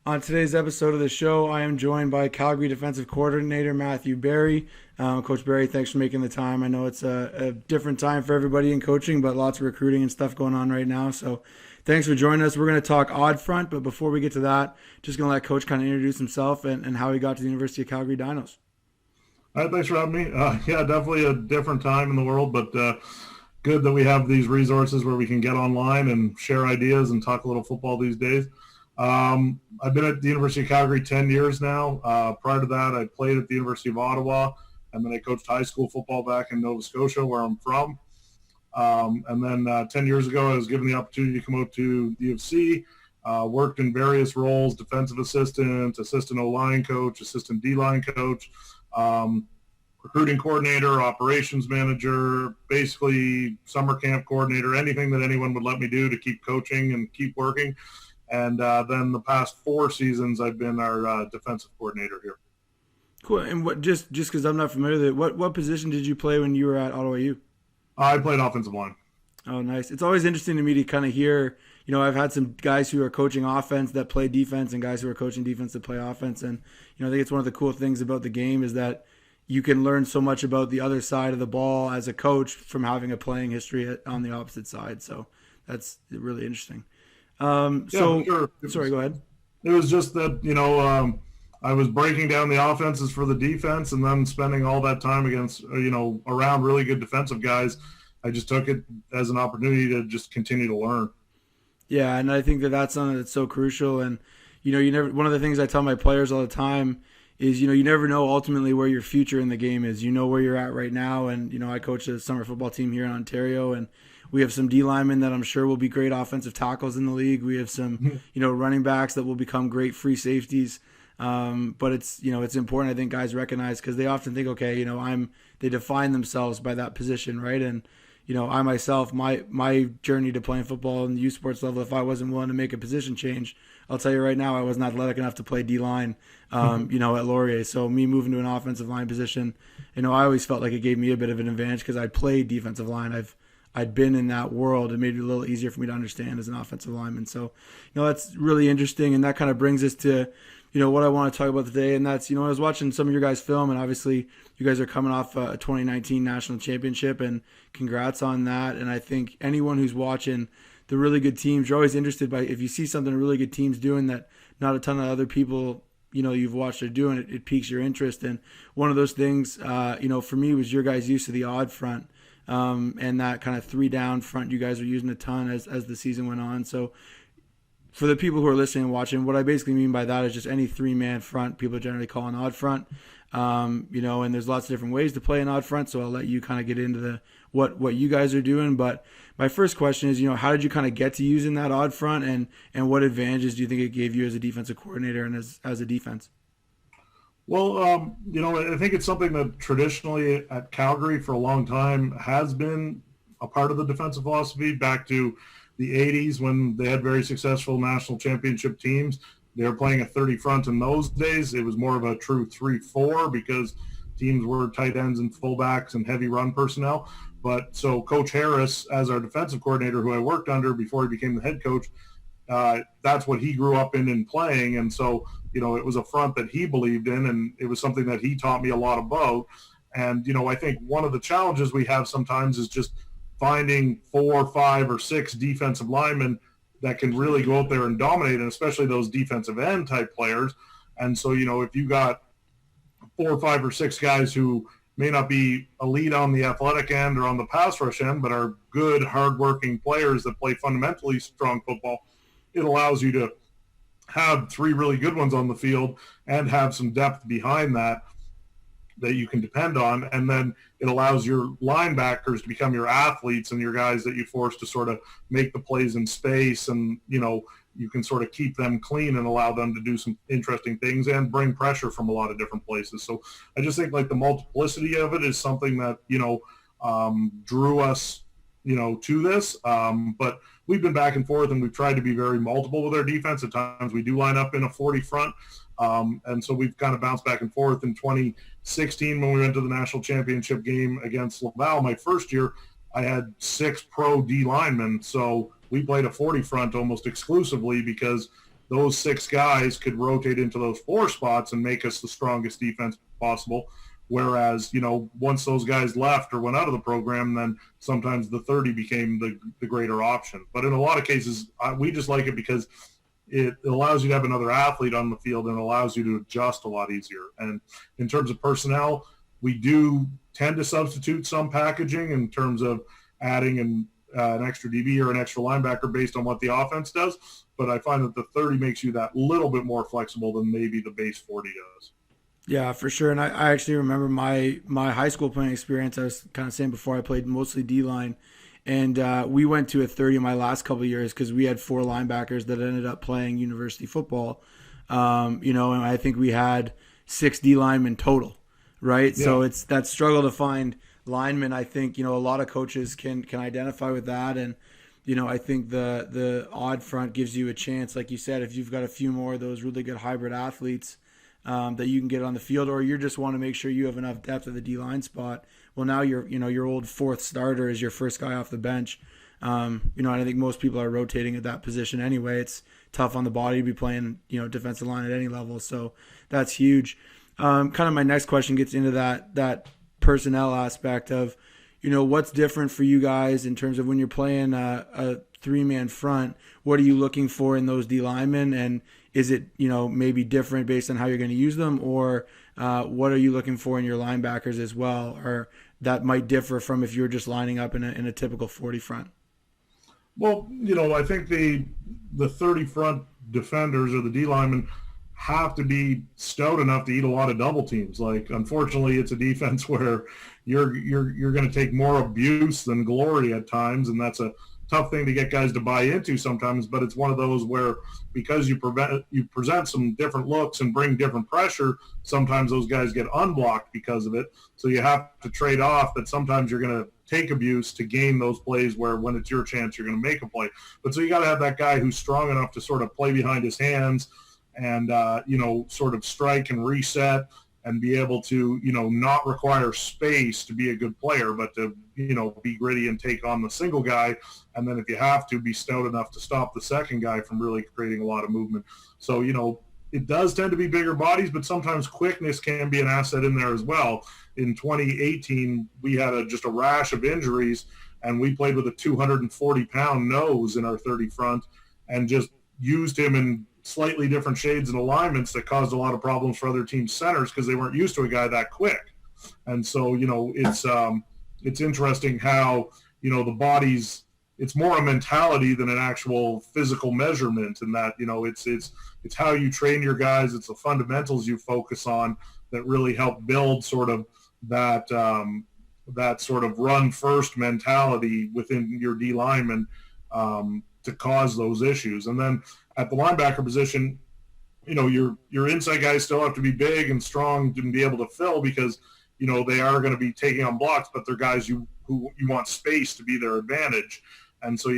On today's episode of the show, I am joined by Calgary defensive coordinator Matthew Barry. Coach Barry, thanks for making the time. I know it's a different time for everybody in coaching, but lots of recruiting and stuff going on right now. So thanks for joining us. We're going to talk odd front, but before we get to that, just going to let Coach kind of introduce himself and how he got to the University of Calgary Dinos. All right, thanks for having me. Yeah, definitely a different time in the world, but good that we have these resources where we can get online and share ideas and talk a little football these days. I've been at the University of Calgary 10 years now. Prior to that, I played at the University of Ottawa, and then I coached high school football back in Nova Scotia, where I'm from. And then 10 years ago, I was given the opportunity to come out to the U of C, worked in various roles: defensive assistant, assistant O-line coach, assistant D-line coach, recruiting coordinator, operations manager, basically summer camp coordinator, anything that anyone would let me do to keep coaching and keep working. And then the past 4 seasons, I've been our defensive coordinator here. Cool. And what just because I'm not familiar with it, what position did you play when you were at Ottawa U? I played offensive line. Oh, nice. It's always interesting to me to kind of hear, I've had some guys who are coaching offense that play defense and guys who are coaching defense that play offense. And, I think it's one of the cool things about the game is that you can learn so much about the other side of the ball as a coach from having a playing history on the opposite side. So that's really interesting. Sure. Sorry, go ahead. It was just that, I was breaking down the offenses for the defense and then spending all that time against, around really good defensive guys. I just took it as an opportunity to just continue to learn. Yeah, and I think that's something that's so crucial. And, one of the things I tell my players all the time is, you never know ultimately where your future in the game is. You know where you're at right now. And, I coach a summer football team here in Ontario, and we have some D linemen that I'm sure will be great offensive tackles in the league. We have some, running backs that will become great free safeties. But it's important. I think guys recognize because they often think, okay, they define themselves by that position, right? And I myself, my journey to playing football in the U Sports level, if I wasn't willing to make a position change, I'll tell you right now, I wasn't athletic enough to play D line, at Laurier. So me moving to an offensive line position, I always felt like it gave me a bit of an advantage because I played defensive line. I'd been in that world. It made it a little easier for me to understand as an offensive lineman. So, that's really interesting. And that kind of brings us to, what I want to talk about today. And that's, I was watching some of your guys' film, and obviously you guys are coming off a 2019 national championship, and congrats on that. And I think anyone who's watching the really good teams, you're always interested by, if you see something really good teams doing that not a ton of other people you've watched are doing, it piques your interest. And one of those things, for me was your guys' use of the odd front. And that kind of 3 down front you guys are using a ton as the season went on. So for the people who are listening and watching, what I basically mean by that is just any 3-man front people generally call an odd front. And there's lots of different ways to play an odd front, so I'll let you kind of get into what you guys are doing. But my first question is, how did you kind of get to using that odd front, and what advantages do you think it gave you as a defensive coordinator and as a defense? Well, I think it's something that traditionally at Calgary for a long time has been a part of the defensive philosophy back to the 80s when they had very successful national championship teams. They were playing a 30 front in those days. It was more of a true 3-4 because teams were tight ends and fullbacks and heavy run personnel. But so Coach Harris, as our defensive coordinator, who I worked under before he became the head coach, that's what he grew up in and playing. And so, it was a front that he believed in, and it was something that he taught me a lot about. And, I think one of the challenges we have sometimes is just finding 4, 5, or 6 defensive linemen that can really go out there and dominate, and especially those defensive end type players. And so, if you got 4, 5, or 6 guys who may not be elite on the athletic end or on the pass rush end, but are good, hardworking players that play fundamentally strong football, it allows you to have 3 really good ones on the field and have some depth behind that you can depend on. And then it allows your linebackers to become your athletes and your guys that you force to sort of make the plays in space. And, you can sort of keep them clean and allow them to do some interesting things and bring pressure from a lot of different places. So I just think like the multiplicity of it is something that, drew us, to this. But we've been back and forth, and we've tried to be very multiple with our defense. At times we do line up in a 40 front. And so we've kind of bounced back and forth. In 2016, when we went to the national championship game against Laval, my first year, I had 6 pro D linemen. So we played a 40 front almost exclusively because those 6 guys could rotate into those 4 spots and make us the strongest defense possible. Whereas, once those guys left or went out of the program, then sometimes the 30 became the greater option. But in a lot of cases, we just like it because it allows you to have another athlete on the field and allows you to adjust a lot easier. And in terms of personnel, we do tend to substitute some packaging in terms of adding an extra DB or an extra linebacker based on what the offense does. But I find that the 30 makes you that little bit more flexible than maybe the base 40 does. Yeah, for sure. And I actually remember my high school playing experience. I was kind of saying before, I played mostly D-line. And we went to a 30 in my last couple of years because we had 4 linebackers that ended up playing university football. And I think we had 6 D linemen total, right? Yeah. So it's that struggle to find linemen. I think, a lot of coaches can identify with that. And, I think the odd front gives you a chance, like you said, if you've got a few more of those really good hybrid athletes that you can get on the field, or you just want to make sure you have enough depth at the D-line spot. Well, now your old 4th starter is your first guy off the bench. And I think most people are rotating at that position anyway. It's tough on the body to be playing, defensive line at any level. So that's huge. Kind of my next question gets into that personnel aspect of, what's different for you guys in terms of when you're playing a 3-man front. What are you looking for in those D linemen, and is it maybe different based on how you're going to use them, or what are you looking for in your linebackers as well, or that might differ from if you were just lining up in a typical 40 front? Well, I think the 30 front defenders or the D linemen have to be stout enough to eat a lot of double teams. Like, unfortunately, it's a defense where you're going to take more abuse than glory at times, and that's a tough thing to get guys to buy into sometimes. But it's one of those where, because you present some different looks and bring different pressure, sometimes those guys get unblocked because of it. So you have to trade off that sometimes you're going to take abuse to gain those plays where when it's your chance, you're going to make a play. But so you got to have that guy who's strong enough to sort of play behind his hands and, sort of strike and reset and be able to, not require space to be a good player, but to, be gritty and take on the single guy. And then if you have to, be stout enough to stop the second guy from really creating a lot of movement. So, it does tend to be bigger bodies, but sometimes quickness can be an asset in there as well. In 2018, we had just a rash of injuries, and we played with a 240-pound nose in our 30 front and just used him in slightly different shades and alignments that caused a lot of problems for other team centers because they weren't used to a guy that quick. And so, it's interesting how, the bodies, it's more a mentality than an actual physical measurement, and that, it's how you train your guys. It's the fundamentals you focus on that really help build sort of that sort of run first mentality within your D lineman to cause those issues. And then at the linebacker position, your inside guys still have to be big and strong and be able to fill because, they are going to be taking on blocks, but they're guys who you want space to be their advantage. And so,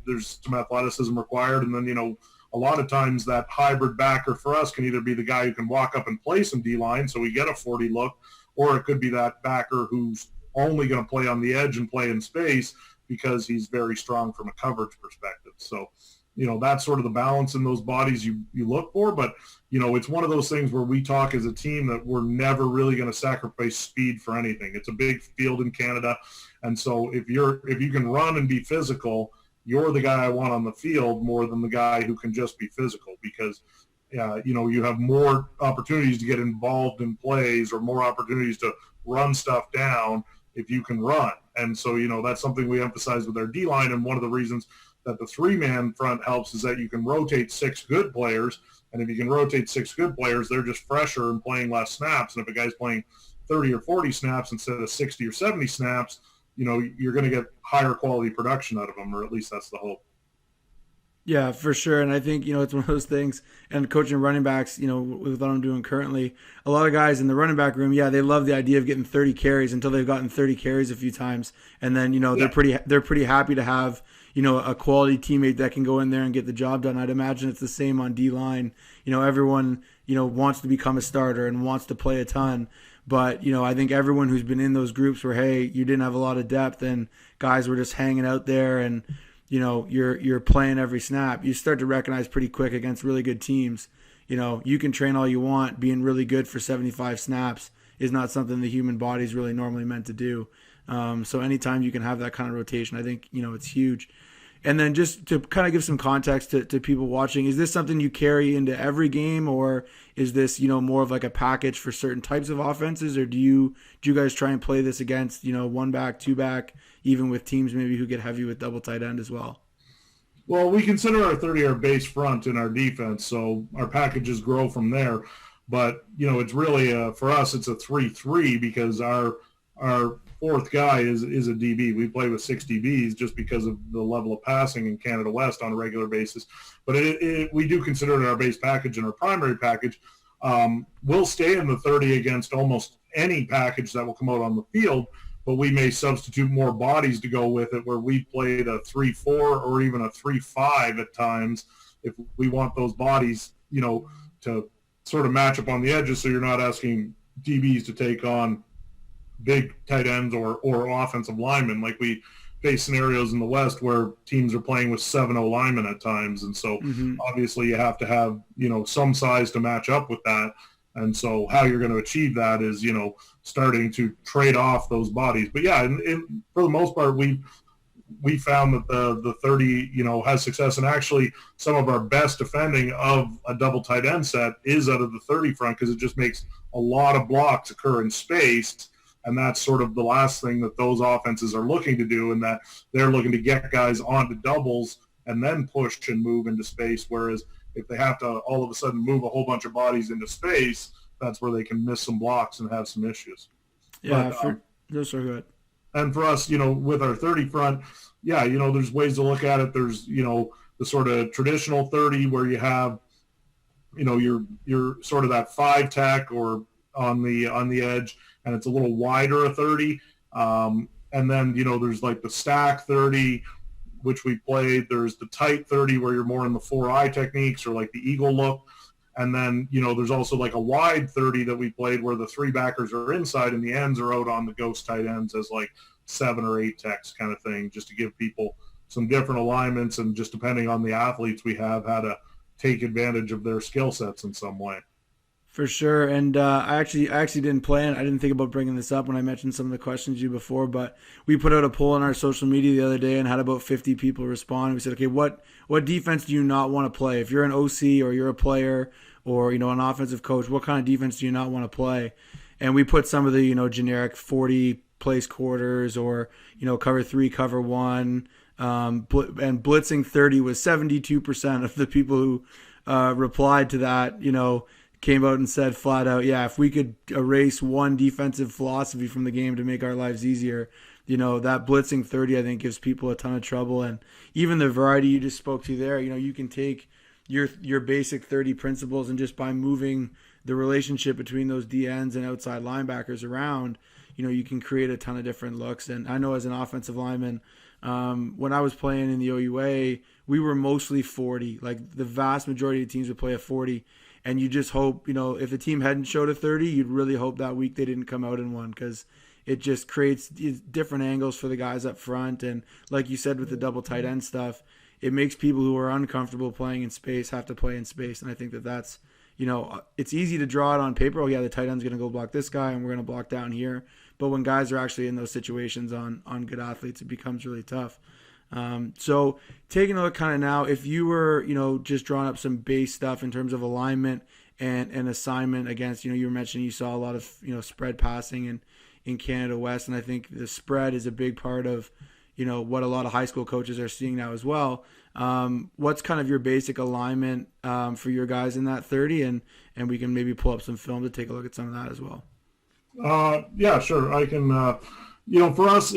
there's some athleticism required. And then, a lot of times that hybrid backer for us can either be the guy who can walk up and play some D-line, so we get a 40 look, or it could be that backer who's only going to play on the edge and play in space because he's very strong from a coverage perspective. So, that's sort of the balance in those bodies you look for. But, it's one of those things where we talk as a team that we're never really going to sacrifice speed for anything. It's a big field in Canada. And so if you can run and be physical, you're the guy I want on the field more than the guy who can just be physical because, you have more opportunities to get involved in plays or more opportunities to run stuff down if you can run. And so, that's something we emphasize with our D-line. And one of the reasons that the 3-man front helps is that you can rotate 6 good players. And if you can rotate 6 good players, they're just fresher and playing less snaps. And if a guy's playing 30 or 40 snaps instead of 60 or 70 snaps, you're going to get higher quality production out of them, or at least that's the hope. Yeah, for sure. And I think, it's one of those things, and coaching running backs, with what I'm doing currently, a lot of guys in the running back room, they love the idea of getting 30 carries until they've gotten 30 carries a few times. And then, they're pretty happy to have, a quality teammate that can go in there and get the job done. I'd imagine it's the same on D-line. Everyone, wants to become a starter and wants to play a ton. But, I think everyone who's been in those groups where, hey, you didn't have a lot of depth and guys were just hanging out there and, you're playing every snap, you start to recognize pretty quick against really good teams. You can train all you want. Being really good for 75 snaps is not something the human body is really normally meant to do. So anytime you can have that kind of rotation, I think, it's huge. And then just to kind of give some context to people watching, is this something you carry into every game, or is this, more of like a package for certain types of offenses, or do you guys try and play this against, one back, two back, even with teams maybe who get heavy with double tight end as well? Well, we consider our 30 our base front in our defense, so our packages grow from there. But, it's really, for us, it's a 3-3 because our fourth guy is a DB. We play with 6 DBs just because of the level of passing in Canada West on a regular basis. But we do consider it our base package and our primary package. We'll stay in the 30 against almost any package that will come out on the field, but we may substitute more bodies to go with it, where we played a 3-4 or even a 3-5 at times if we want those bodies, to sort of match up on the edges, so you're not asking DBs to take on big tight ends or offensive linemen. Like we face scenarios in the West where teams are playing with 7 linemen at times. And so obviously you have to have, some size to match up with that. And so how you're going to achieve that is, starting to trade off those bodies. But yeah, for the most part, we found that the 30, has success. And actually some of our best defending of a double tight end set is out of the 30 front, because it just makes a lot of blocks occur in space. And that's sort of the last thing that those offenses are looking to do, and that they're looking to get guys onto doubles and then push and move into space. Whereas if they have to all of a sudden move a whole bunch of bodies into space, that's where they can miss some blocks and have some issues. Yeah, those are good. And for us, with our 30 front, yeah, there's ways to look at it. There's, the sort of traditional 30 where you have, you're sort of that 5 tech or on the edge, and it's a little wider a 30. And then, there's like the stack 30, which we played. There's the tight 30 where you're more in the 4-eye techniques or like the eagle look. And then, there's also like a wide 30 that we played where the 3 backers are inside and the ends are out on the ghost tight ends as like 7 or 8 techs kind of thing, just to give people some different alignments, and just depending on the athletes we have, how to take advantage of their skill sets in some way. For sure. And I actually didn't plan. I didn't think about bringing this up when I mentioned some of the questions you before, but we put out a poll on our social media the other day and had about 50 people respond. We said, okay, what defense do you not want to play? If you're an OC or you're a player or, an offensive coach, what kind of defense do you not want to play? And we put some of the, generic 40 place quarters or, cover 3, cover 1, and blitzing 30 was 72% of the people who replied to that, came out and said flat out, yeah, if we could erase one defensive philosophy from the game to make our lives easier, that blitzing 30, I think, gives people a ton of trouble. And even the variety you just spoke to there, you can take your basic 30 principles, and just by moving the relationship between those DNs and outside linebackers around, you can create a ton of different looks. And I know as an offensive lineman, when I was playing in the OUA, we were mostly 40. Like the vast majority of teams would play a 40. And you just hope, if the team hadn't showed a 30, you'd really hope that week they didn't come out in one, because it just creates different angles for the guys up front. And like you said with the double tight end stuff, it makes people who are uncomfortable playing in space have to play in space. And I think that's, it's easy to draw it on paper. Oh, yeah, the tight end's going to go block this guy and we're going to block down here. But when guys are actually in those situations on good athletes, it becomes really tough. So taking a look kind of now, if you were, just drawing up some base stuff in terms of alignment and assignment against, you were mentioning you saw a lot of, spread passing in Canada West. And I think the spread is a big part of, what a lot of high school coaches are seeing now as well. What's kind of your basic alignment for your guys in that 30? And we can maybe pull up some film to take a look at some of that as well. Yeah, sure. I can, for us,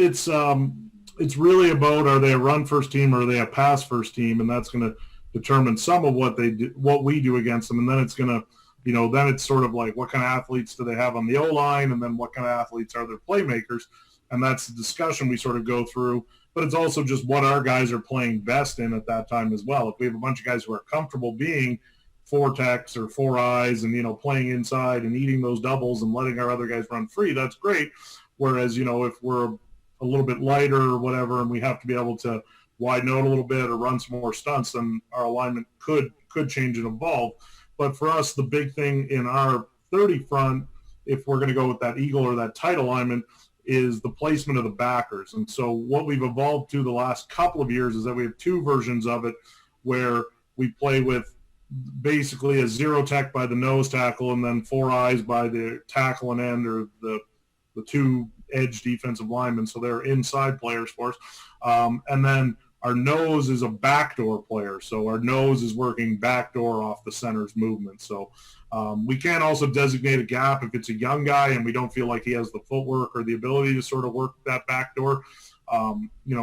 it's really about, are they a run first team or are they a pass first team? And that's going to determine some of what we do against them. And then it's going to, then it's sort of like, what kind of athletes do they have on the O-line? And then what kind of athletes are their playmakers? And that's the discussion we sort of go through. But it's also just what our guys are playing best in at that time as well. If we have a bunch of guys who are comfortable being 4 techs or 4 eyes and, playing inside and eating those doubles and letting our other guys run free, that's great. Whereas, if we're a little bit lighter or whatever, and we have to be able to widen out a little bit or run some more stunts, then our alignment could change and evolve. But for us, the big thing in our 30 front, if we're going to go with that eagle or that tight alignment, is the placement of the backers. And so what we've evolved to the last couple of years is that we have two versions of it where we play with basically a zero tech by the nose tackle and then four eyes by the tackle and end, or the two edge defensive linemen. So they're inside players for us. And then our nose is a backdoor player. So our nose is working backdoor off the center's movement. So we can also designate a gap if it's a young guy and we don't feel like he has the footwork or the ability to sort of work that backdoor.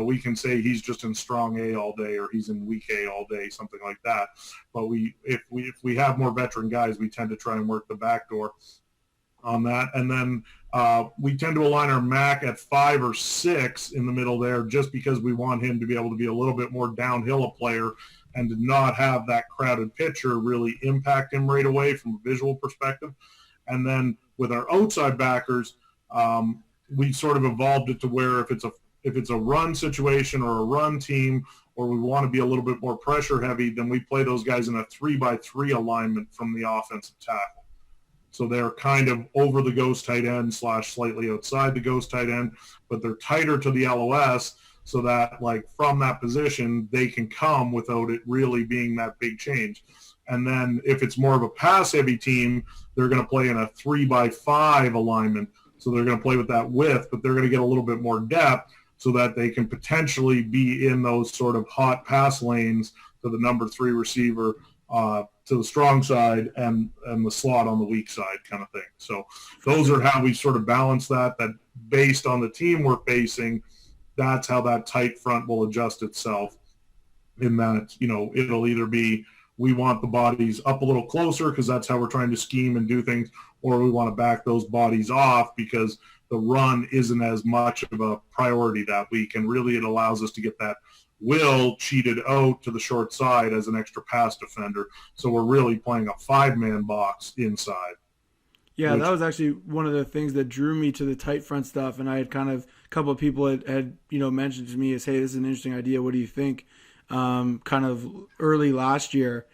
We can say he's just in strong A all day or he's in weak A all day, something like that. But if we have more veteran guys, we tend to try and work the backdoor on that. And then we tend to align our MAC at 5 or 6 in the middle there, just because we want him to be able to be a little bit more downhill a player and to not have that crowded pitcher really impact him right away from a visual perspective. And then with our outside backers, we sort of evolved it to where if it's a run situation or a run team, or we want to be a little bit more pressure heavy, then we play those guys in a 3-by-3 alignment from the offensive tackle. So they're kind of over the ghost tight end / slightly outside the ghost tight end, but they're tighter to the LOS so that, like, from that position, they can come without it really being that big change. And then if it's more of a pass-heavy team, they're going to play in a 3-by-5 alignment. So they're going to play with that width, but they're going to get a little bit more depth so that they can potentially be in those sort of hot pass lanes to the number 3 receiver, to the strong side and the slot on the weak side kind of thing. So those are how we sort of balance that based on the team we're facing, that's how that tight front will adjust itself, in that, it'll either be we want the bodies up a little closer because that's how we're trying to scheme and do things, or we want to back those bodies off because the run isn't as much of a priority that week. And really it allows us to get that Will cheated out to the short side as an extra pass defender. So we're really playing a 5-man box inside. Yeah, that was actually one of the things that drew me to the tight front stuff. And I had a couple of people had mentioned to me is, hey, this is an interesting idea. What do you think? Kind of early last year.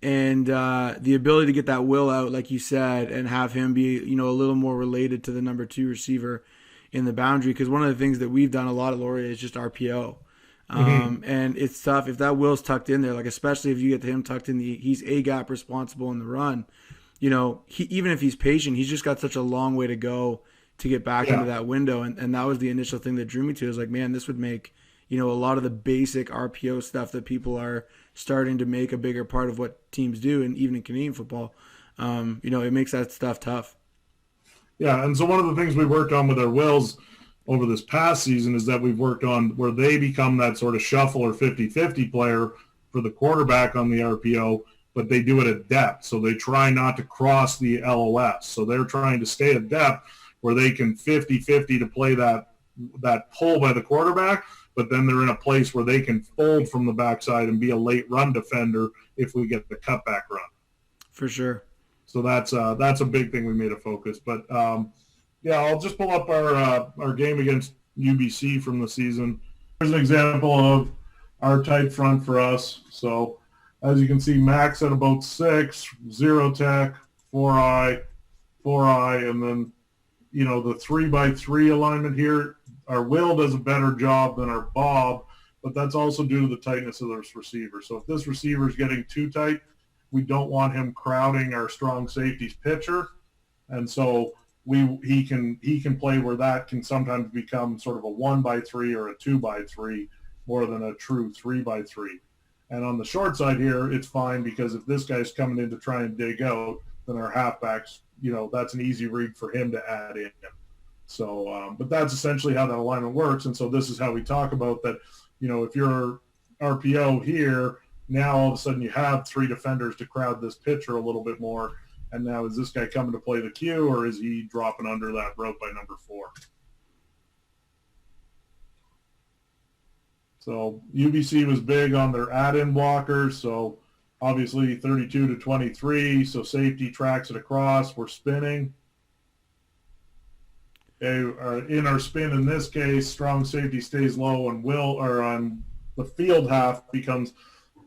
And the ability to get that Will out, like you said, and have him be, a little more related to the number 2 receiver in the boundary. Because one of the things that we've done a lot at Laurier is just RPO. And it's tough if that Will's tucked in there, like especially if you get to him tucked in he's A gap responsible in the run. Even if he's patient, he's just got such a long way to go to get back into that window. And that was the initial thing that drew me to it. I was like, man, this would make, a lot of the basic RPO stuff that people are starting to make a bigger part of what teams do, and even in Canadian football, it makes that stuff tough. Yeah, and so one of the things we worked on with our Wills over this past season is that we've worked on where they become that sort of shuffle or 50-50 player for the quarterback on the RPO, but they do it at depth. So they try not to cross the LOS. So they're trying to stay at depth where they can 50-50 to play that pull by the quarterback, but then they're in a place where they can fold from the backside and be a late run defender if we get the cutback run. For sure. So that's a big thing we made a focus. But I'll just pull up our game against UBC from the season. Here's an example of our tight front for us. So as you can see, max at about 6, 0 tech, 4-eye, and then, the 3-by-3 alignment here. Our Will does a better job than our Bob, but that's also due to the tightness of this receiver. So if this receiver is getting too tight, we don't want him crowding our strong safety's pitcher. And so he can play where that can sometimes become sort of a 1-by-3 or a 2-by-3 more than a true 3-by-3. And on the short side here, it's fine because if this guy's coming in to try and dig out, then our halfbacks, that's an easy read for him to add in. So, but that's essentially how that alignment works. And so this is how we talk about that, if you're RPO here, now all of a sudden you have 3 defenders to crowd this pitcher a little bit more. And now is this guy coming to play the Q, or is he dropping under that rope by number 4? So UBC was big on their add-in blockers. So obviously 32-23. So safety tracks it across. We're spinning. Okay, in our spin in this case, strong safety stays low on the field half becomes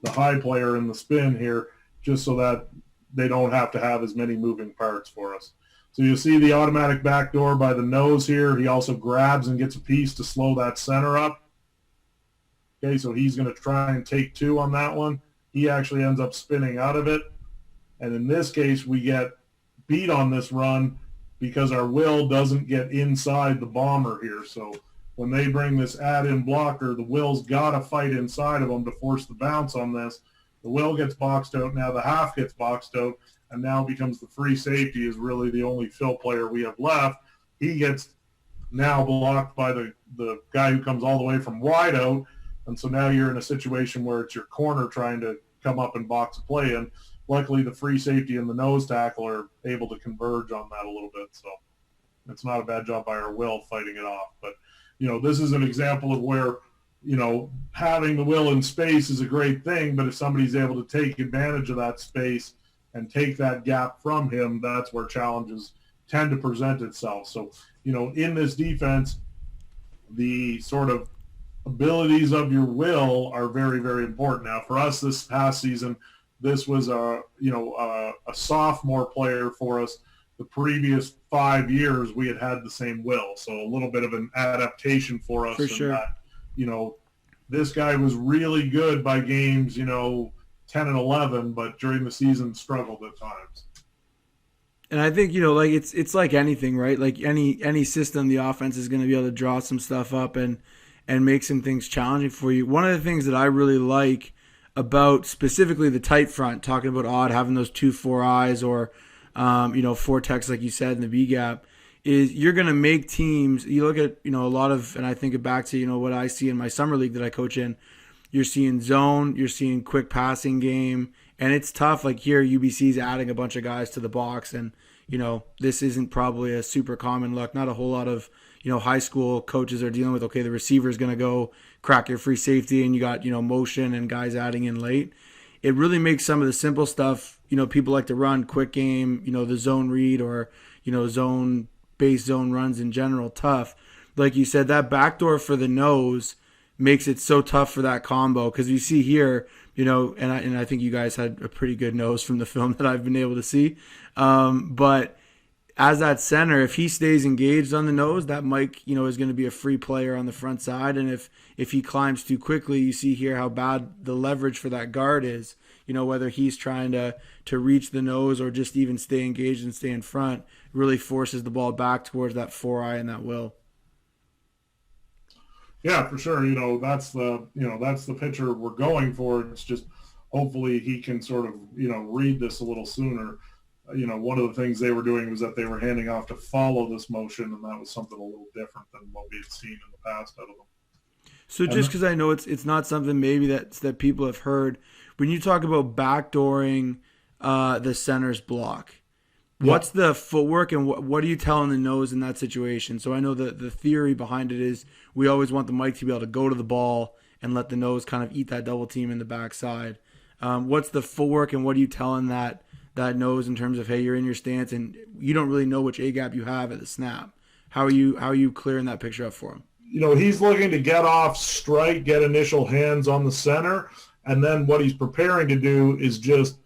the high player in the spin here, just so that they don't have to have as many moving parts for us. So you'll see the automatic backdoor by the nose here. He also grabs and gets a piece to slow that center up. Okay, so he's going to try and take two on that one. He actually ends up spinning out of it. And in this case, we get beat on this run because our will doesn't get inside the bomber here. So when they bring this add-in blocker, the will's got to fight inside of them to force the bounce on this. The will gets boxed out. Now the half gets boxed out, and now becomes the free safety is really the only fill player we have left. He gets now blocked by the guy who comes all the way from wide out. And so now you're in a situation where it's your corner trying to come up and box a play in. Luckily, the free safety and the nose tackle are able to converge on that a little bit. So it's not a bad job by our will fighting it off. But, this is an example of where, having the will in space is a great thing. But if somebody's able to take advantage of that space and take that gap from him, that's where challenges tend to present itself. So, in this defense, the sort of abilities of your will are very, very important. Now, for us this past season, this was a sophomore player for us. The previous 5 years, we had the same will, so a little bit of an adaptation for us. For sure. That, this guy was really good by games, 10 and 11, but during the season struggled at times. And I think, it's like anything, right? Like any system, the offense is going to be able to draw some stuff up and make some things challenging for you. One of the things that I really like about specifically the tight front, talking about Odd having those 2-4 eyes or, four-tex, like you said, in the B gap, is you're going to make teams. You look at, a lot of, and I think it back to, what I see in my summer league that I coach in. You're seeing zone, you're seeing quick passing game, and it's tough. Like here, UBC's adding a bunch of guys to the box, and, this isn't probably a super common look. Not a whole lot of, high school coaches are dealing with, okay, the receiver is going to go crack your free safety and you got, motion and guys adding in late. It really makes some of the simple stuff, people like to run quick game, the zone read or, base zone runs in general tough. Like you said, that backdoor for the nose makes it so tough for that combo. Cause you see here, and I think you guys had a pretty good nose from the film that I've been able to see. But as that center, if he stays engaged on the nose, that Mike, is going to be a free player on the front side. And if he climbs too quickly, you see here how bad the leverage for that guard is, whether he's trying to reach the nose or just even stay engaged and stay in front, really forces the ball back towards that 4-eye and that will. Yeah, for sure. That's the pitcher we're going for. It's just hopefully he can sort of, read this a little sooner. One of the things they were doing was that they were handing off to follow this motion, and that was something a little different than what we had seen in the past out of them. So just because I know it's not something maybe that people have heard, when you talk about backdooring the center's block, what's the footwork and what are you telling the nose in that situation? So I know the theory behind it is we always want the Mike to be able to go to the ball and let the nose kind of eat that double team in the backside. What's the footwork and what are you telling that nose in terms of, hey, you're in your stance and you don't really know which A gap you have at the snap? How are you clearing that picture up for him? He's looking to get off strike, get initial hands on the center, and then what he's preparing to do is just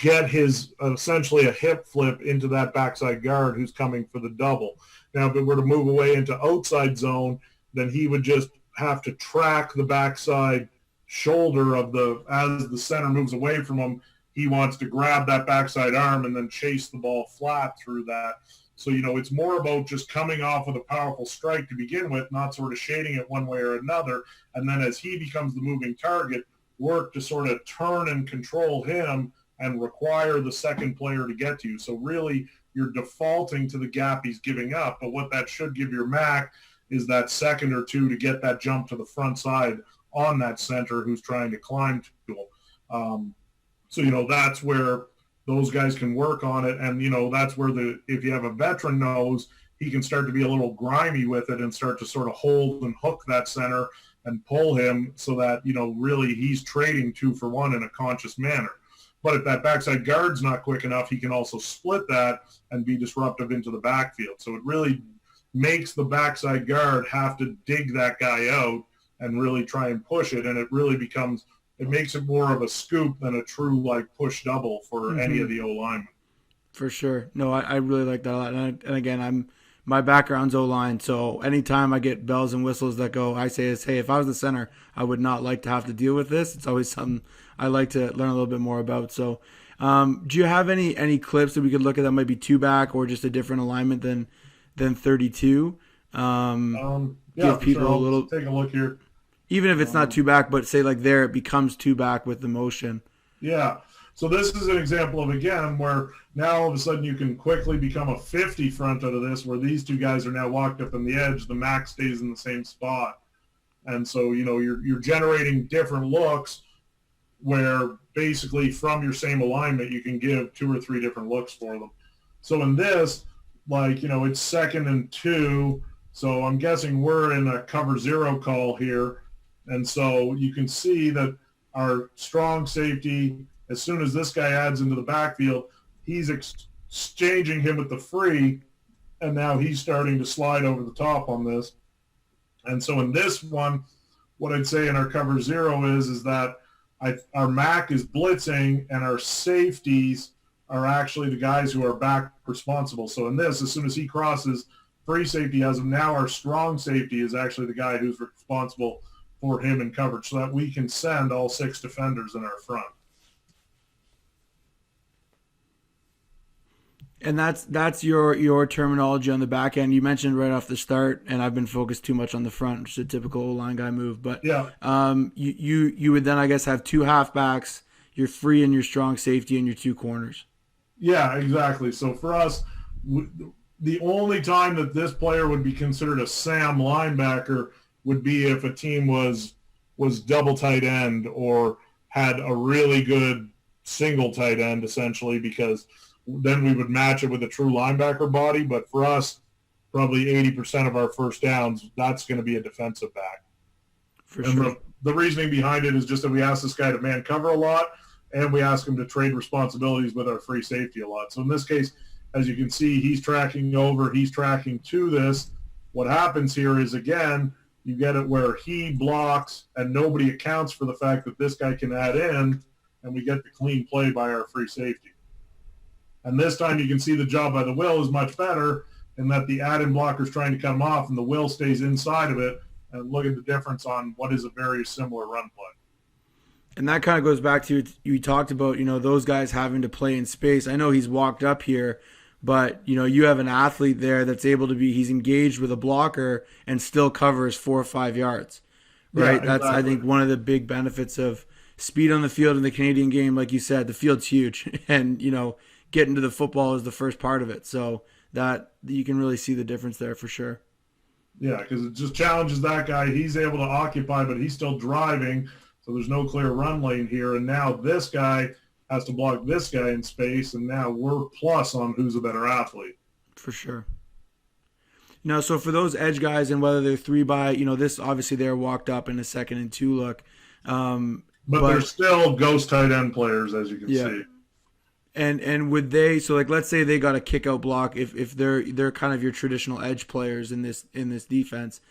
get his essentially a hip flip into that backside guard who's coming for the double. Now, if it were to move away into outside zone, then he would just have to track the backside shoulder as the center moves away from him. He wants to grab that backside arm and then chase the ball flat through that. So, it's more about just coming off with a powerful strike to begin with, not sort of shading it one way or another. And then as he becomes the moving target, work to sort of turn and control him and require the second player to get to you. So really, you're defaulting to the gap he's giving up. But what that should give your Mac is that second or two to get that jump to the front side on that center who's trying to climb to him. So, that's where those guys can work on it. And, that's where if you have a veteran nose, he can start to be a little grimy with it and start to sort of hold and hook that center and pull him so that, really he's trading 2-for-1 in a conscious manner. But if that backside guard's not quick enough, he can also split that and be disruptive into the backfield. So it really makes the backside guard have to dig that guy out and really try and push it. And it really it makes it more of a scoop than a true like push double for any of the O-linemen. For sure. No, I really like that a lot. And again, my background's O-line, so anytime I get bells and whistles that go, I say is, hey, if I was the center, I would not like to have to deal with this. It's always something I like to learn a little bit more about. So do you have any clips that we could look at that might be two back or just a different alignment than 32? Yeah, give people sure. a little. Take a look here. Even if it's not two back, but say like there, it becomes two back with the motion. Yeah. So this is an example of, again, where now all of a sudden you can quickly become a 50 front out of this, where these two guys are now walked up on the edge. The max stays in the same spot. And so, you're generating different looks where basically from your same alignment, you can give 2 or 3 different looks for them. So in this, like, it's 2nd and 2. So I'm guessing we're in a cover 0 call here. And so you can see that our strong safety, as soon as this guy adds into the backfield, he's exchanging him with the free, and now he's starting to slide over the top on this. And so in this one, what I'd say in our cover 0 is that our MAC is blitzing, and our safeties are actually the guys who are back responsible. So in this, as soon as he crosses, free safety has him. Now our strong safety is actually the guy who's responsible for him in coverage, so that we can send all 6 defenders in our front. And that's your terminology on the back end. You mentioned right off the start, and I've been focused too much on the front, which is a typical O-line guy move. But yeah, you would then, I guess, have 2 halfbacks, your free and your strong safety, and your 2 corners. Yeah, exactly. So for us, the only time that this player would be considered a Sam linebacker would be if a team was double tight end or had a really good single tight end, essentially, because then we would match it with a true linebacker body. But for us, probably 80% of our first downs, that's going to be a defensive back. For sure. The reasoning behind it is just that we ask this guy to man cover a lot, and we ask him to trade responsibilities with our free safety a lot. So in this case, as you can see, he's tracking over, he's tracking to this. What happens here is, again, you get it where he blocks and nobody accounts for the fact that this guy can add in, and we get the clean play by our free safety. And this time you can see the job by the will is much better in that the add-in blocker is trying to cut him off and the will stays inside of it. And look at the difference on what is a very similar run play. And that kind of goes back to, you talked about, those guys having to play in space. I know he's walked up here, but, you have an athlete there that's able to he's engaged with a blocker and still covers 4 or 5 yards, right? Yeah, That's, I think, one of the big benefits of speed on the field in the Canadian game. Like you said, the field's huge, and, getting to the football is the first part of it. So that you can really see the difference there for sure. Yeah, because it just challenges that guy. He's able to occupy, but he's still driving, so there's no clear run lane here. And now this guy has to block this guy in space, and now we're plus on who's a better athlete. For sure. So for those edge guys, and whether they're 3 by, this obviously they're walked up in a 2nd and 2 look. But they're still ghost tight end players, as you can see. And would they, so like let's say they got a kick out block, if they're kind of your traditional edge players in this defense,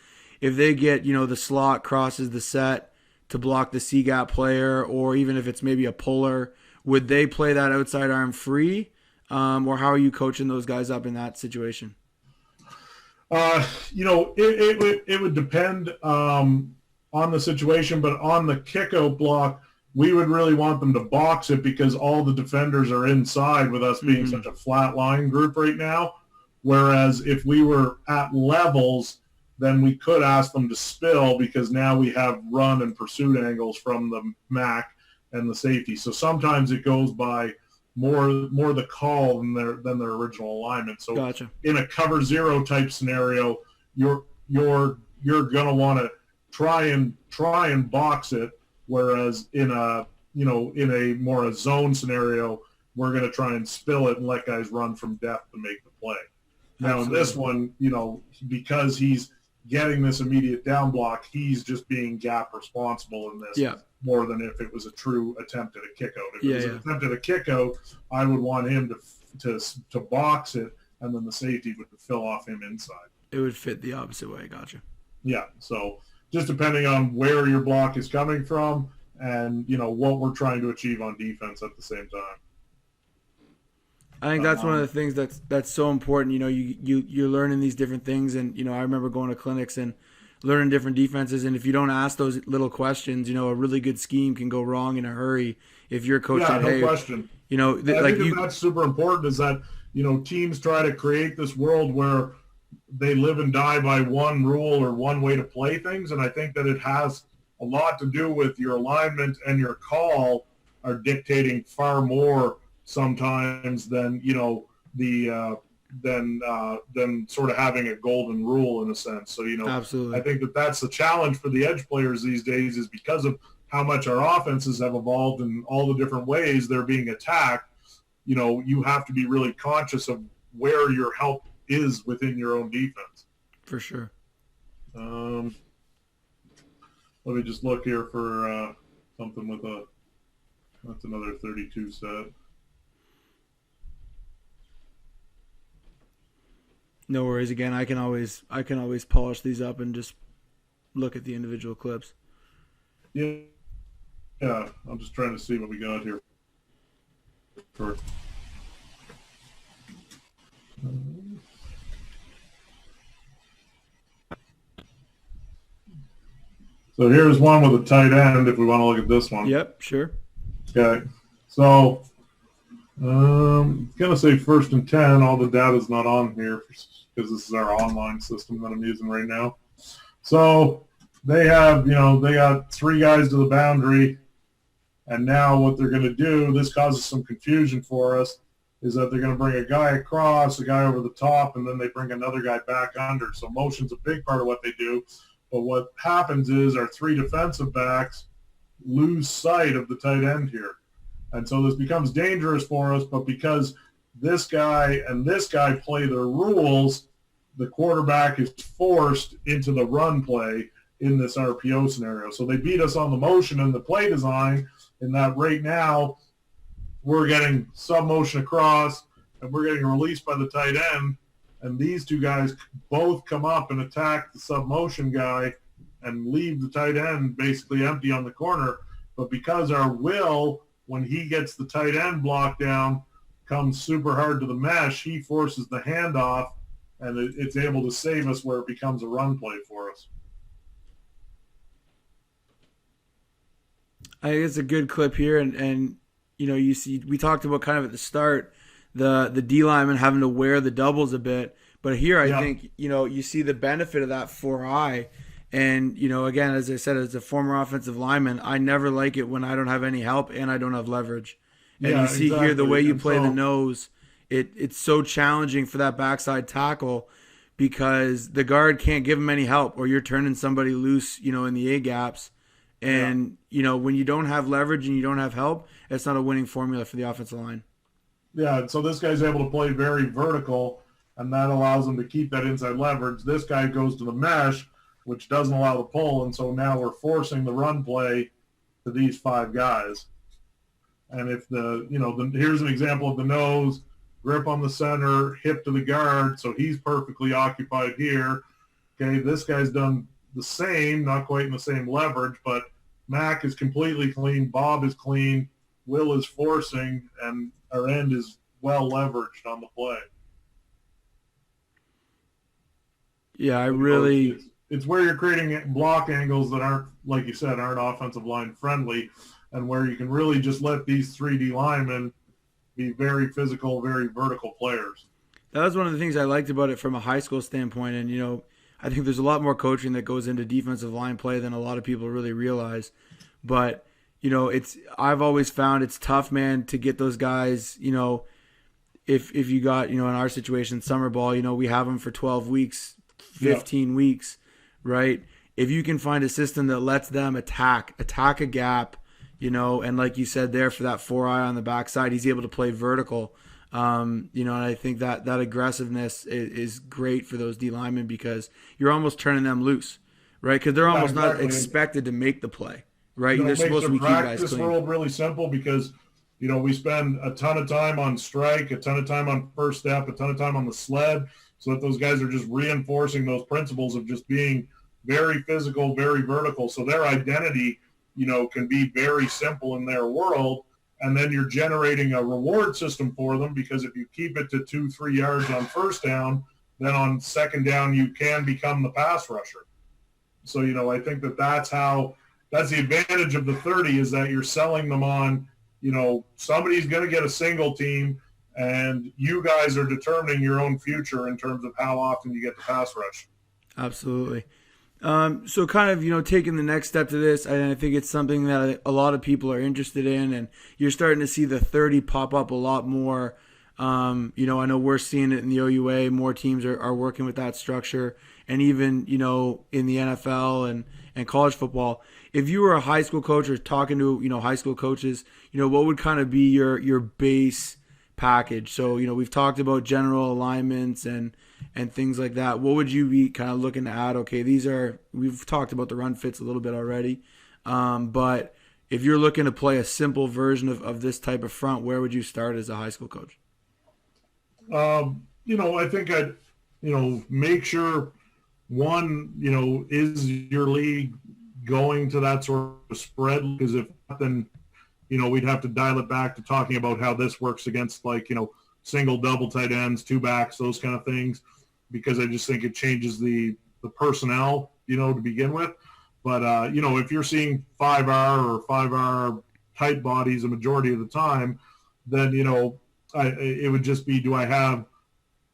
if they get, the slot crosses the set to block the C gap player, or even if it's maybe a puller, would they play that outside arm free? Or how are you coaching those guys up in that situation? It would depend on the situation, but on the kick out block, we would really want them to box it because all the defenders are inside with us being such a flat line group right now. Whereas if we were at levels, then we could ask them to spill because now we have run and pursuit angles from the MAC and the safety. So sometimes it goes by more the call than their original alignment. So gotcha. In a cover 0 type scenario, you're going to want to try and box it. Whereas in a more a zone scenario, we're going to try and spill it and let guys run from depth to make the play. Now in this one, because he's getting this immediate down block, he's just being gap responsible in this more than if it was a true attempt at a kick out. If it was an attempt at a kick out, I would want him to box it, and then the safety would fill off him inside. It would fit the opposite way. Gotcha. Yeah. So just depending on where your block is coming from and, what we're trying to achieve on defense at the same time. I think that's one of the things that's so important. You're learning these different things, and I remember going to clinics and learning different defenses. And if you don't ask those little questions, a really good scheme can go wrong in a hurry. If you're coaching, no question. I think that's super important. Is that teams try to create this world where they live and die by one rule or one way to play things, and I think that it has a lot to do with your alignment and your call are dictating far more sometimes than than sort of having a golden rule in a sense. So absolutely. I think that's the challenge for the edge players these days, is because of how much our offenses have evolved and all the different ways they're being attacked. You have to be really conscious of where your help is within your own defense. For sure. Let me just look here for something with that's another 32 set. No worries. Again, I can always polish these up and just look at the individual clips. Yeah. I'm just trying to see what we got here. So here's one with a tight end, if we want to look at this one. Yep, sure. Okay. So I'm going to say 1st and 10. All the data's not on here because this is our online system that I'm using right now. So they have, they got 3 guys to the boundary. And now what they're going to do, this causes some confusion for us, is that they're going to bring a guy across, a guy over the top, and then they bring another guy back under. So motion's a big part of what they do. But what happens is our 3 defensive backs lose sight of the tight end here. And so this becomes dangerous for us, but because this guy and this guy play their rules, the quarterback is forced into the run play in this RPO scenario. So they beat us on the motion and the play design, in that right now we're getting sub-motion across and we're getting released by the tight end, and these 2 guys both come up and attack the sub-motion guy and leave the tight end basically empty on the corner. But because our will, when he gets the tight end block down, comes super hard to the mesh, he forces the handoff, and it's able to save us where it becomes a run play for us. I think it's a good clip here, and you see, we talked about kind of at the start the D lineman having to wear the doubles a bit, but here I think you see the benefit of that 4-eye, and again, as I said, as a former offensive lineman, I never like it when I don't have any help and I don't have leverage. And you see here the way you play the nose, it's so challenging for that backside tackle because the guard can't give him any help, or you're turning somebody loose, in the A gaps. And, when you don't have leverage and you don't have help, it's not a winning formula for the offensive line. Yeah, so this guy's able to play very vertical, and that allows him to keep that inside leverage. This guy goes to the mesh, which doesn't allow the pull, and so now we're forcing the run play to these 5 guys. And if here's an example of the nose, grip on the center, hip to the guard, so he's perfectly occupied here. Okay, this guy's done the same, not quite in the same leverage, but Mac is completely clean, Bob is clean, Will is forcing, and our end is well leveraged on the play. Yeah, it's where you're creating block angles that aren't, like you said, aren't offensive line friendly, and where you can really just let these 3D linemen be very physical, very vertical players. That was one of the things I liked about it from a high school standpoint, and I think there's a lot more coaching that goes into defensive line play than a lot of people really realize. But, I've always found it's tough, man, to get those guys, if you got, in our situation, summer ball, we have them for 12 weeks, 15 weeks, right? If you can find a system that lets them attack a gap, and like you said there, for that 4-eye on the backside, he's able to play vertical. And I think that aggressiveness is great for those D linemen because you're almost turning them loose, right? Because they're almost not expected to make the play, right? They're supposed to be keep guys clean. World really simple because, we spend a ton of time on strike, a ton of time on first step, a ton of time on the sled, so that those guys are just reinforcing those principles of just being very physical, very vertical. So their identity, can be very simple in their world. And then you're generating a reward system for them, because if you keep it to 2-3 yards on first down, then on second down, you can become the pass rusher. So, I think that's the advantage of the 30, is that you're selling them on, somebody's going to get a single team, and you guys are determining your own future in terms of how often you get the pass rush. Absolutely. So kind of, taking the next step to this, I think it's something that a lot of people are interested in, and you're starting to see the 30 pop up a lot more. I know we're seeing it in the OUA. More teams are working with that structure, and even, in the NFL and college football. If you were a high school coach or talking to, high school coaches, what would kind of be your base package? So, we've talked about general alignments and things like that. What would you be kind of looking to add? Okay, we've talked about the run fits a little bit already. But if you're looking to play a simple version of this type of front, where would you start as a high school coach? I think I'd, make sure one, is your league going to that sort of spread? Because if not, then, we'd have to dial it back to talking about how this works against, like, single, double tight ends, two backs, those kind of things, because I just think it changes the personnel, to begin with. But, if you're seeing 5R or 5R tight bodies a majority of the time, then, it would just be, do I have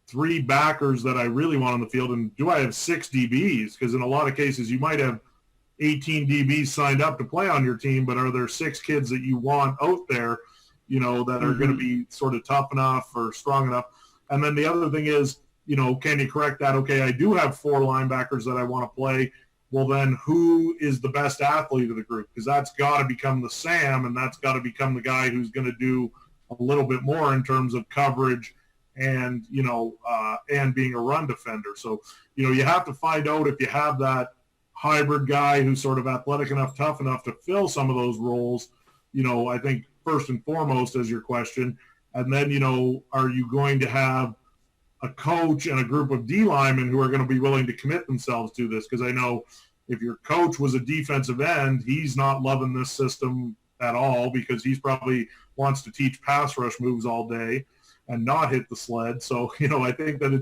3 backers that I really want on the field, and do I have 6 DBs? Because in a lot of cases, you might have 18 DBs signed up to play on your team, but are there 6 kids that you want out there, that are going to be sort of tough enough or strong enough? And then the other thing is, can you correct that? Okay, I do have 4 linebackers that I want to play. Well, then who is the best athlete of the group? Because that's got to become the Sam, and that's got to become the guy who's going to do a little bit more in terms of coverage and, and being a run defender. So, you have to find out if you have that hybrid guy who's sort of athletic enough, tough enough to fill some of those roles, I think first and foremost as your question. And then, are you going to have a coach and a group of D linemen who are going to be willing to commit themselves to this? Because I know if your coach was a defensive end, he's not loving this system at all, because he's probably wants to teach pass rush moves all day and not hit the sled. So, I think that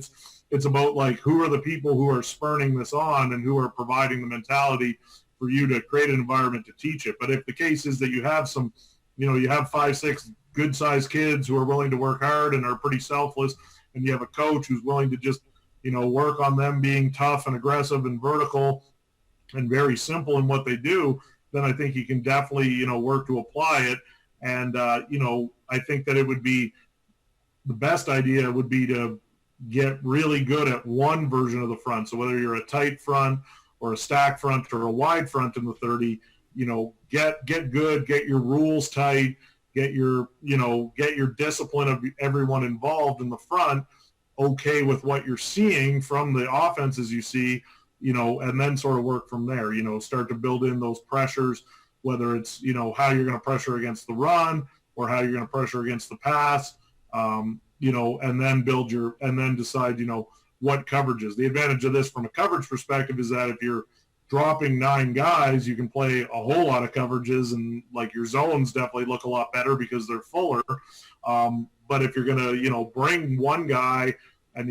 it's about, like, who are the people who are spurning this on and who are providing the mentality for you to create an environment to teach it. But if the case is that you have some, you have 5-6 good sized kids who are willing to work hard and are pretty selfless, and you have a coach who's willing to just, work on them being tough and aggressive and vertical and very simple in what they do, then I think you can definitely, work to apply it. And, I think that it would be the best idea would be to get really good at one version of the front. So whether you're a tight front or a stack front or a wide front in the 30, get good, get your rules tight, get your discipline of everyone involved in the front okay with what you're seeing from the offenses you see, and then sort of work from there, start to build in those pressures, whether it's, how you're going to pressure against the run or how you're going to pressure against the pass, and then decide, what coverages. The advantage of this from a coverage perspective is that if you're dropping 9 guys, you can play a whole lot of coverages, and, like, your zones definitely look a lot better because they're fuller. But if you're going to, bring one guy and,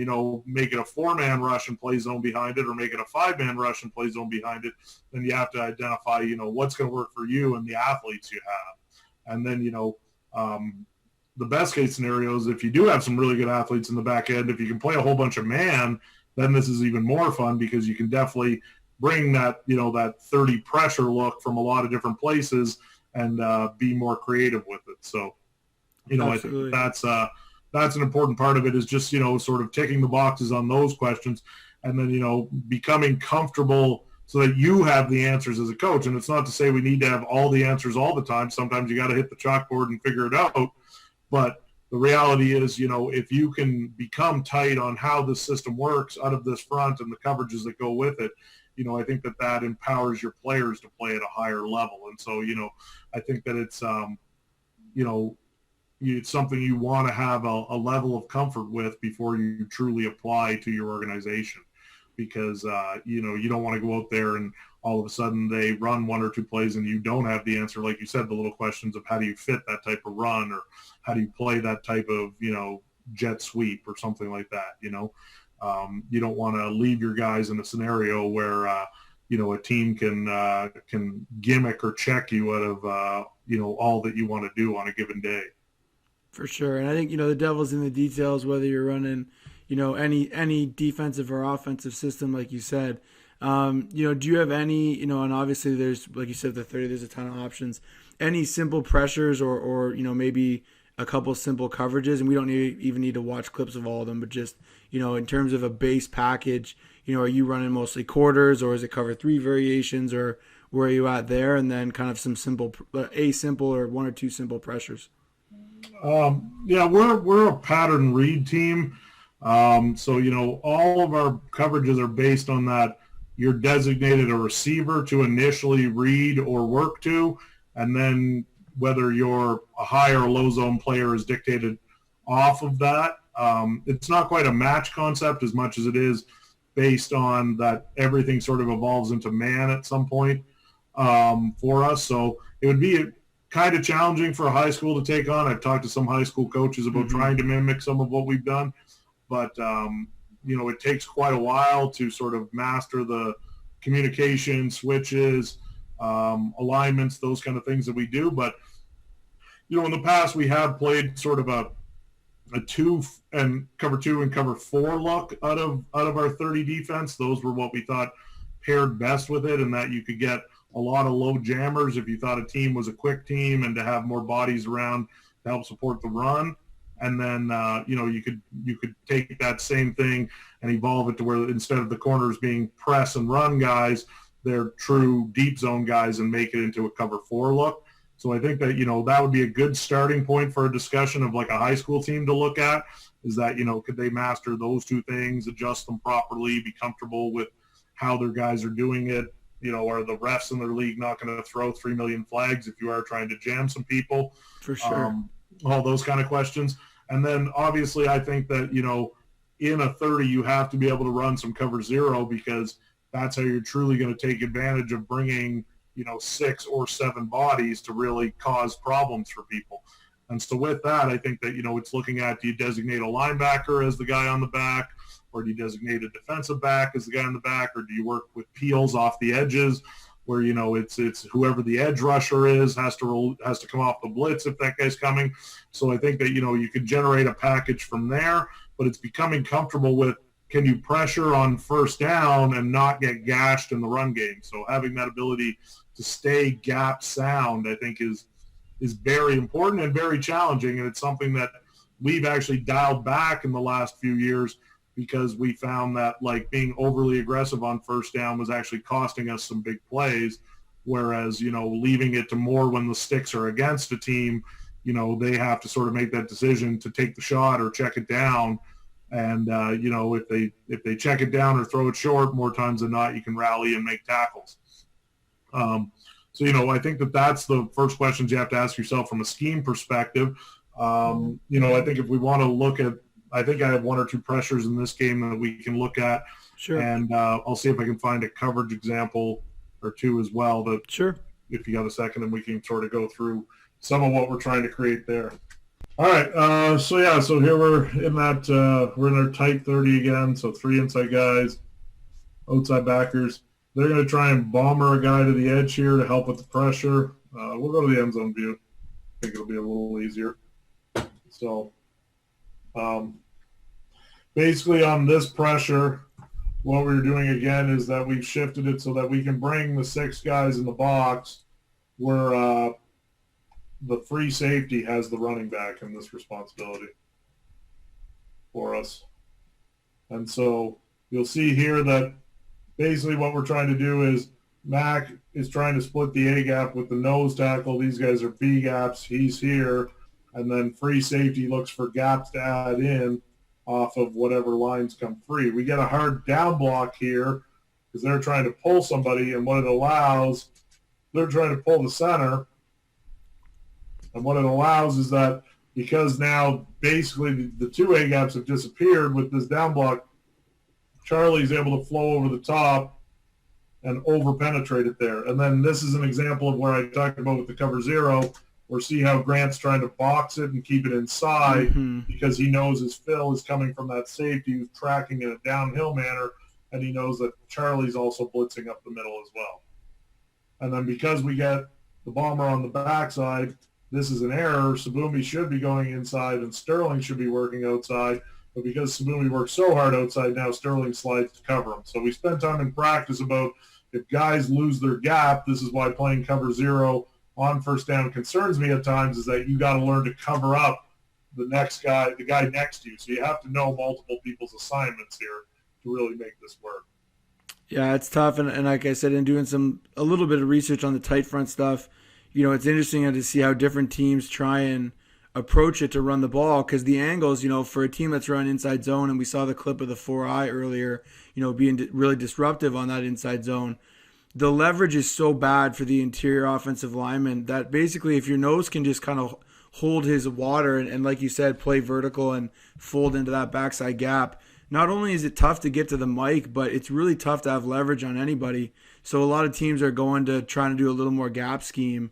make it a 4-man rush and play zone behind it, or make it a 5-man rush and play zone behind it, then you have to identify, what's going to work for you and the athletes you have. And then, the best case scenario is if you do have some really good athletes in the back end, if you can play a whole bunch of man, then this is even more fun, because you can definitely bring that, that 30 pressure look from a lot of different places and be more creative with it. So, Absolutely. I think that's an important part of it, is just, sort of ticking the boxes on those questions, and then, becoming comfortable so that you have the answers as a coach. And it's not to say we need to have all the answers all the time. Sometimes you got to hit the chalkboard and figure it out. But the reality is, if you can become tight on how this system works out of this front and the coverages that go with it, I think that empowers your players to play at a higher level. And so, I think that it's, it's something you want to have a level of comfort with before you truly apply to your organization. because, you don't want to go out there and all of a sudden they run one or two plays and you don't have the answer. Like you said, the little questions of how do you fit that type of run, or how do you play that type of, jet sweep or something like that. You don't want to leave your guys in a scenario where, a team can gimmick or check you out of, all that you want to do on a given day. For sure. And I think, the devil's in the details, whether you're running, any defensive or offensive system, like you said. Do you have any, and obviously there's, like you said, the 30, there's a ton of options, any simple pressures or maybe a couple simple coverages, and we don't even need to watch clips of all of them, but just, in terms of a base package, are you running mostly quarters, or is it cover 3 variations, or where are you at there? And then kind of some simple or one or two simple pressures. Yeah, we're a pattern read team. So, all of our coverages are based on that. You're designated a receiver to initially read or work to, and then whether you're a high or low zone player is dictated off of that. It's not quite a match concept as much as it is based on that everything sort of evolves into man at some point for us. So it would be kind of challenging for a high school to take on. I've talked to some high school coaches about trying to mimic some of what we've done, but it takes quite a while to sort of master the communication, switches, alignments, those kind of things that we do. But, in the past we have played sort of a 2 and cover 2 and cover 4 look out of our 30 defense. Those were what we thought paired best with it, and that you could get a lot of low jammers if you thought a team was a quick team, and to have more bodies around to help support the run. And then, you could take that same thing and evolve it to where instead of the corners being press and run guys, they're true deep zone guys, and make it into a cover 4 look. So I think that, that would be a good starting point for a discussion of like a high school team to look at, is that, could they master those two things, adjust them properly, be comfortable with how their guys are doing it? Are the refs in their league not going to throw 3 million flags if you are trying to jam some people? For sure. All those kind of questions. And then obviously I think that, in a 30, you have to be able to run some cover 0, because that's how you're truly going to take advantage of bringing, 6 or 7 bodies to really cause problems for people. And so with that, I think that, it's looking at, do you designate a linebacker as the guy on the back, or do you designate a defensive back as the guy on the back, or do you work with peels off the edges where, it's whoever the edge rusher is has to come off the blitz if that guy's coming. So I think that, you could generate a package from there, but it's becoming comfortable with, can you pressure on first down and not get gashed in the run game? So having that ability to stay gap sound, I think is very important and very challenging. And it's something that we've actually dialed back in the last few years, because we found that like being overly aggressive on first down was actually costing us some big plays. Whereas, leaving it to more when the sticks are against a team, they have to sort of make that decision to take the shot or check it down. And, if they check it down or throw it short, more times than not, you can rally and make tackles. So, I think that's the first questions you have to ask yourself from a scheme perspective. I think if we want to look at, I think I have 1 or 2 pressures in this game that we can look at. Sure. And I'll see if I can find a coverage example or 2 as well. That sure. If you got a second, and we can sort of go through some of what we're trying to create there. All right. So here we're in our tight 30 again. So 3 inside guys, outside backers. They're going to try and bomber a guy to the edge here to help with the pressure. We'll go to the end zone view. I think it'll be a little easier. So basically on this pressure, what we're doing again is that we've shifted it so that we can bring the 6 guys in the box where the free safety has the running back in this responsibility for us. And so you'll see here that basically what we're trying to do is Mac is trying to split the A gap with the nose tackle. These guys are B gaps. He's here. And then free safety looks for gaps to add in off of whatever lines come free. We get a hard down block here because they're trying to pull somebody, and what it allows, they're trying to pull the center. And what it allows is that because now basically the 2 A gaps have disappeared with this down block, Charlie's able to flow over the top and over-penetrate it there. And then this is an example of where I talked about with the cover zero, or see how Grant's trying to box it and keep it inside because he knows his fill is coming from that safety who's tracking in a downhill manner, and he knows that Charlie's also blitzing up the middle as well. And then because we get the bomber on the backside, this is an error. Sabumi should be going inside and Sterling should be working outside. But because Sabumi works so hard outside, now Sterling slides to cover him. So we spent time in practice about if guys lose their gap, this is why playing cover zero on first down concerns me at times, is that you got to learn to cover up the guy next to you. So you have to know multiple people's assignments here to really make this work. Yeah, it's tough. And like I said, in doing a little bit of research on the tight front stuff, it's interesting to see how different teams try and approach it to run the ball, because the angles, for a team that's run inside zone, and we saw the clip of the 4-eye earlier, being really disruptive on that inside zone, the leverage is so bad for the interior offensive lineman that basically if your nose can just kind of hold his water and like you said, play vertical and fold into that backside gap, not only is it tough to get to the mic, but it's really tough to have leverage on anybody. So a lot of teams are going to trying to do a little more gap scheme.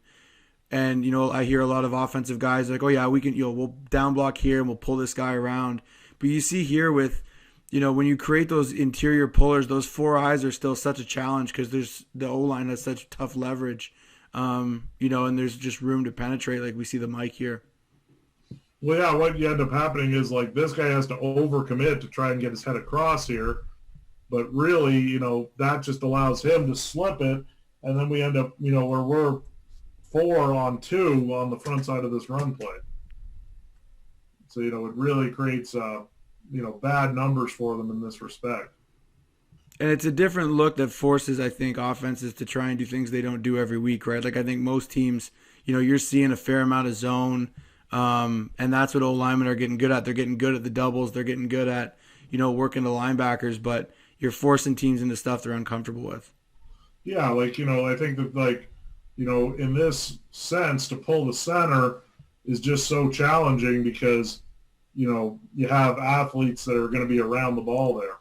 And, I hear a lot of offensive guys like, oh yeah, we can, we'll down block here and we'll pull this guy around. But you see here with, when you create those interior pullers, those 4 eyes are still such a challenge because the O-line has such tough leverage, and there's just room to penetrate like we see the mic here. Well, yeah, what you end up happening is like this guy has to overcommit to try and get his head across here. But really, that just allows him to slip it. And then we end up, where we're 4 on 2 on the front side of this run play. So, it really creates, bad numbers for them in this respect. And it's a different look that forces, I think, offenses to try and do things they don't do every week, right? Like I think most teams, you're seeing a fair amount of zone, and that's what O-linemen are getting good at. They're getting good at the doubles. They're getting good at, working the linebackers, but you're forcing teams into stuff they're uncomfortable with. Yeah, I think that, in this sense, to pull the center is just so challenging because, you have athletes that are going to be around the ball there.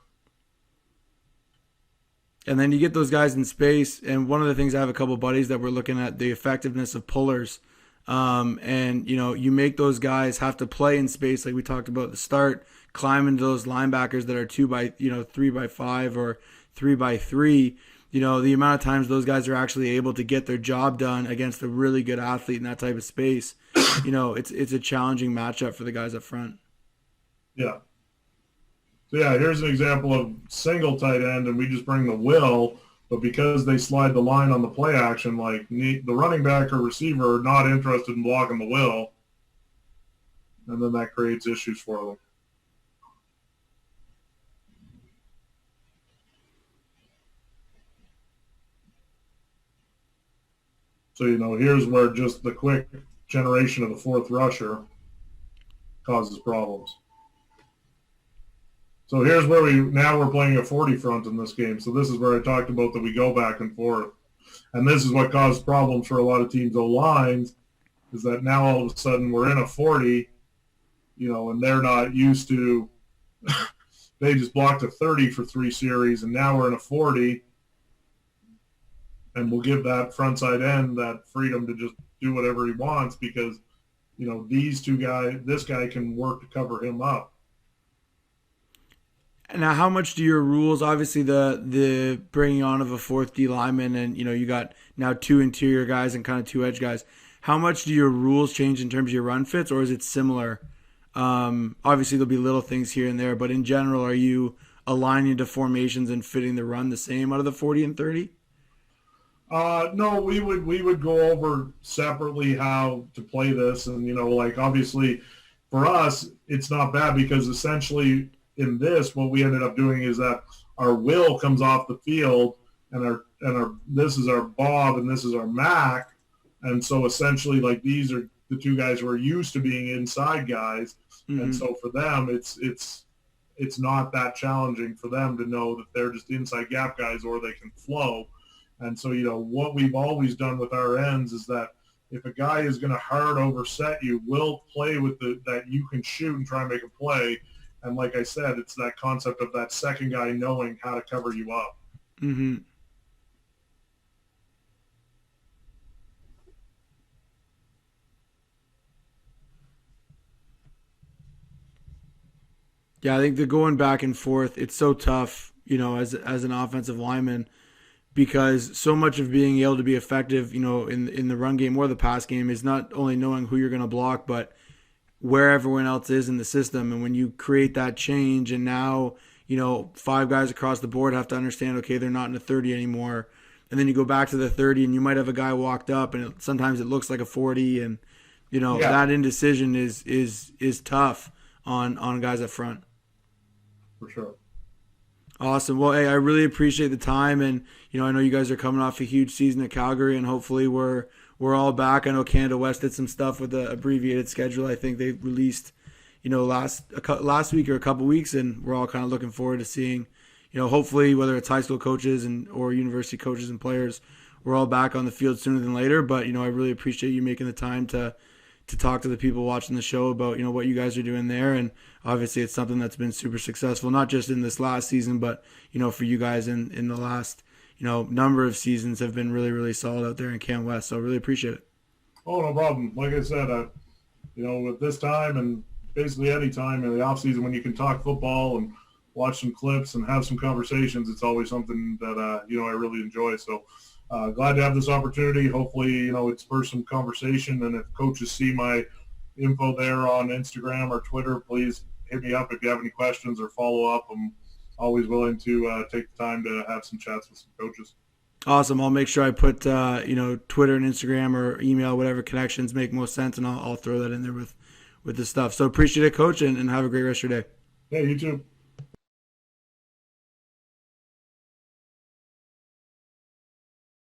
And then you get those guys in space. And one of the things, I have a couple of buddies that were looking at the effectiveness of pullers. And, you make those guys have to play in space like we talked about at the start, climb into those linebackers that are 3x5 or 3x3. The amount of times those guys are actually able to get their job done against a really good athlete in that type of space, it's a challenging matchup for the guys up front. Yeah. So, yeah, here's an example of single tight end, and we just bring the will, but because they slide the line on the play action, the running back or receiver are not interested in blocking the will, and then that creates issues for them. So, here's where just the quick generation of the fourth rusher causes problems. So here's where we're playing a 40 front in this game. So this is where I talked about that we go back and forth. And this is what caused problems for a lot of teams' O-lines, is that now all of a sudden we're in a 40, and they're not used to – they just blocked a 30 for 3 series, and now we're in a 40, and we'll give that front side end that freedom to just do whatever he wants because, this guy can work to cover him up. Now, how much do your rules, obviously the bringing on of a 4th D lineman and, you got now 2 interior guys and kind of 2 edge guys, how much do your rules change in terms of your run fits, or is it similar? Obviously there'll be little things here and there, but in general, are you aligning to formations and fitting the run the same out of the 40 and 30? No, we would go over separately how to play this. And, obviously for us, it's not bad because essentially in this, what we ended up doing is that our will comes off the field and this is our Bob and this is our Mac. And so essentially these are the 2 guys who are used to being inside guys. Mm-hmm. And so for them, it's not that challenging for them to know that they're just inside gap guys or they can flow. And so, what we've always done with our ends is that if a guy is going to hard overset you, we'll play with that you can shoot and try and make a play. And like I said, it's that concept of that second guy knowing how to cover you up. Mm-hmm. Yeah, I think the going back and forth, it's so tough, as an offensive lineman, because so much of being able to be effective, in the run game or the pass game is not only knowing who you're going to block, but where everyone else is in the system. And when you create that change, and now, five guys across the board have to understand, okay, they're not in the 30 anymore. And then you go back to the 30 and you might have a guy walked up and sometimes it looks like a 40. And, Yeah, that indecision is tough on guys up front. for sure. Awesome. Well, hey, I really appreciate the time, and I know you guys are coming off a huge season at Calgary, and hopefully we're all back. I know Canada West did some stuff with the abbreviated schedule. I think they released, last week or a couple weeks, and we're all kind of looking forward to seeing, hopefully whether it's high school coaches or university coaches and players, we're all back on the field sooner than later. But I really appreciate you making the time to talk to the people watching the show about what you guys are doing there. And obviously it's something that's been super successful, not just in this last season, but for you guys in the last number of seasons have been really, really solid out there in Can West. So I really appreciate it. Oh, no problem. Like I said, at this time and basically any time in the off season when you can talk football and watch some clips and have some conversations, it's always something that I really enjoy. So glad to have this opportunity. Hopefully, it spurs some conversation. And if coaches see my info there on Instagram or Twitter, please hit me up if you have any questions or follow up. I'm always willing to take the time to have some chats with some coaches. Awesome. I'll make sure I put Twitter and Instagram or email, whatever connections make most sense, and I'll throw that in there with the stuff. So appreciate it, Coach, and have a great rest of your day. Yeah, you too.